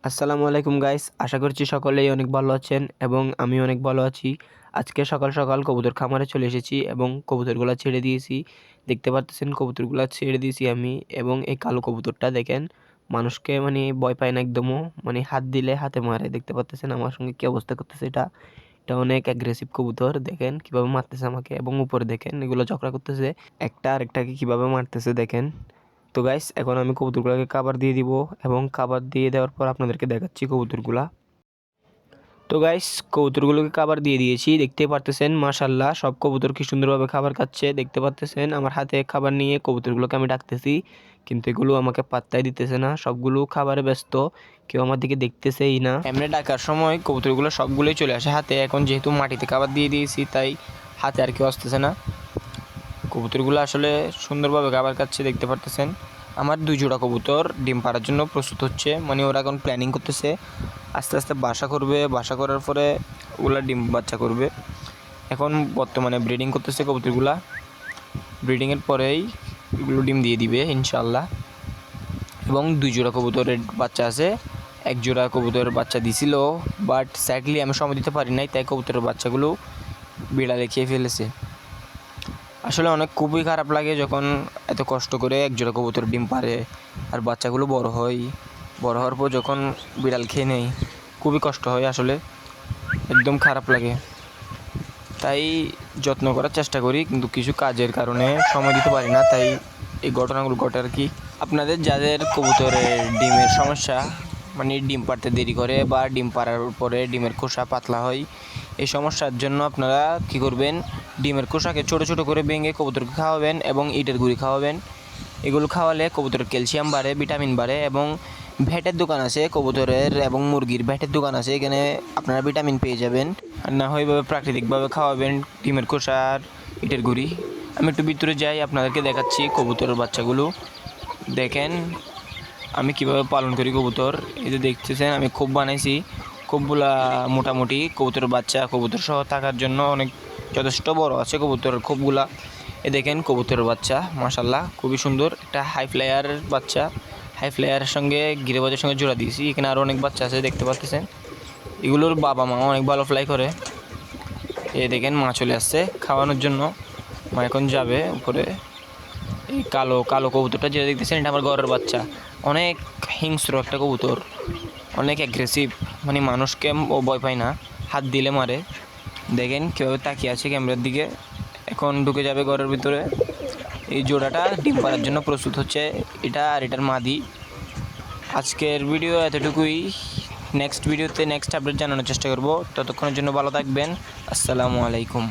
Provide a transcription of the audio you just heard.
আসসালামু আলাইকুম গাইস, আশা করছি সকলেই অনেক ভালো আছেন এবং আমি অনেক ভালো আছি। আজকে সকাল সকাল কবুতর খামারে চলে এসেছি এবং কবুতরগুলো ছেড়ে দিয়েছি। দেখতে পাচ্ছেন কবুতরগুলো ছেড়ে দিয়েছি আমি। এবং এই কালো কবুতরটা দেখেন, মানুষকে মানে ভয় পায় না একদমও, মানে হাত দিলে হাতে মারে। দেখতে পাচ্ছেন আমার সঙ্গে কি অবস্থা করতেছে। এটা এটা অনেক অ্যাগ্রেসিভ কবুতর, দেখেন কিভাবে মারতেছে আমাকে। এবং উপরে দেখেন এগুলো ঝগড়া করতেছে, একটা আরেকটাকে কিভাবে মারতেছে দেখেন। তো গাইস, এখন আমি কবুতরগুলোকে খাবার দিয়ে দিব এবং খাবার দিয়ে দেওয়ার পর আপনাদেরকে দেখাচ্ছি কবুতরগুলা। তো গাইস, কবুতরগুলোকে খাবার দিয়ে দিয়েছি, দেখতে পারতেছেন মাশাল্লাহ সব কবুতর কি সুন্দরভাবে খাবার খাচ্ছে। দেখতে পারতেছেন আমার হাতে খাবার নিয়ে কবুতরগুলোকে আমি ডাকতেছি, কিন্তু এগুলো আমাকে পাত্তাই দিতেছে না, সবগুলো খাবারে ব্যস্ত, কেউ আমার দিকে দেখতেছেই না। এমনি ডাকার সময় কবুতরগুলো সবগুলোই চলে আসে হাতে। এখন যেহেতু মাটিতে খাবার দিয়ে দিয়েছি তাই হাতে আর কেউ আসতেছে না। কবুতরগুলো আসলে সুন্দরভাবে খাবার খাচ্ছে, দেখতে পারতেছেন। আমার 2 জোড়া কবুতর ডিম পাড়ার জন্য প্রস্তুত হচ্ছে, মানে ওরা এখন প্ল্যানিং করতেছে আস্তে আস্তে বাসা করবে। বাসা করার পরে ওগুলা ডিম বাচ্চা করবে। এখন বর্তমানে ব্রিডিং করতেছে কবুতরগুলা, ব্রিডিংয়ের পরেই এগুলো ডিম দিয়ে দিবে ইনশাল্লাহ। এবং 2 জোড়া কবুতরের বাচ্চা আছে। 1 জোড়া কবুতরের বাচ্চা দিছিল, বাট স্যাডলি আমি সময় দিতে পারি নাই, তাই কবুতরের বাচ্চাগুলো বিড়ালে খেয়ে ফেলেছে। আসলে খুবই খারাপ লাগে যখন এত কষ্ট করে এক জোড়া কবুতর ডিম পাড়ে আর বাচ্চাগুলো বড় হয়। বড় হওয়ার পর যখন বিড়াল খেয়ে নেয়, খুবই কষ্ট হয়, আসলে একদম খারাপ লাগে। তাই যত্ন করার চেষ্টা করি, কিন্তু কিছু কাজের কারণে সময় দিতে পারি না, তাই এই ঘটনাগুলো ঘটে আর কি। আপনাদের যাদের কবুতরের ডিমের সমস্যা, মানে ডিম পাড়তে দেরি করে বা ডিম পাড়ার পরে ডিমের খোসা পাতলা হয়, এই সমস্যার জন্য আপনারা কী করবেন, ডিমের খোসাকে ছোটো ছোটো করে ভেঙে কবুতরকে খাওয়াবেন এবং ইটের গুঁড়ি খাওয়াবেন। এগুলো খাওয়ালে কবুতরের ক্যালসিয়াম বাড়ে, ভিটামিন বাড়ে। এবং ভ্যাটের দোকান আছে কবুতরের এবং মুরগির ভ্যাটের দোকান আছে, এখানে আপনারা ভিটামিন পেয়ে যাবেন। আর না হয় এভাবে প্রাকৃতিকভাবে খাওয়াবেন ডিমের খোসা আর ইটের গুঁড়ি। আমি একটু ভিতরে যাই, আপনাদেরকে দেখাচ্ছি কবুতরের বাচ্চাগুলো। দেখেন আমি কিভাবে পালন করি কবুতর। এই যে দেখতেছেন আমি খোপ বানাইছি, খোপগুলা মোটামুটি কবুতরের বাচ্চা কবুতর সহ থাকার জন্য অনেক যথেষ্ট বড় আছে কবুতরের খোপগুলা। এ দেখেন কবুতরের বাচ্চা মাশাল্লাহ খুবই সুন্দর, একটা হাই ফ্লায়ারের বাচ্চা। হাই ফ্লায়ারের সঙ্গে গিরিবাজের সঙ্গে জোড়া দিয়েছি। এখানে আরও অনেক বাচ্চা আছে, দেখতে পাচ্ছেন। এগুলোর বাবা মা অনেক ভালো ফ্লাই করে। এই দেখেন মা চলে আসছে খাওয়ানোর জন্য, মা এখন যাবে উপরে। এই কালো কালো কবুতরটা যেটা দেখতেছেন, এটা আমার ঘরের বাচ্চা। অনেক হিংস্র একটা কবুতর, অনেক অ্যাগ্রেসিভ, মানে মানুষকে ও ভয় পায় না, হাত দিলে মারে। দেখেন কীভাবে তাকিয়ে আছে ক্যামেরার দিকে। এখন ঢুকে যাবে ঘরের ভিতরে। এই জোড়াটা ডিম পাড়ার জন্য প্রস্তুত হচ্ছে, এটা আর এটার মাদি। আজকের ভিডিও এতটুকুই। নেক্সট ভিডিওতে নেক্সট আপডেট জানানোর চেষ্টা করব। ততক্ষণের জন্য ভালো থাকবেন। আসসালামু আলাইকুম।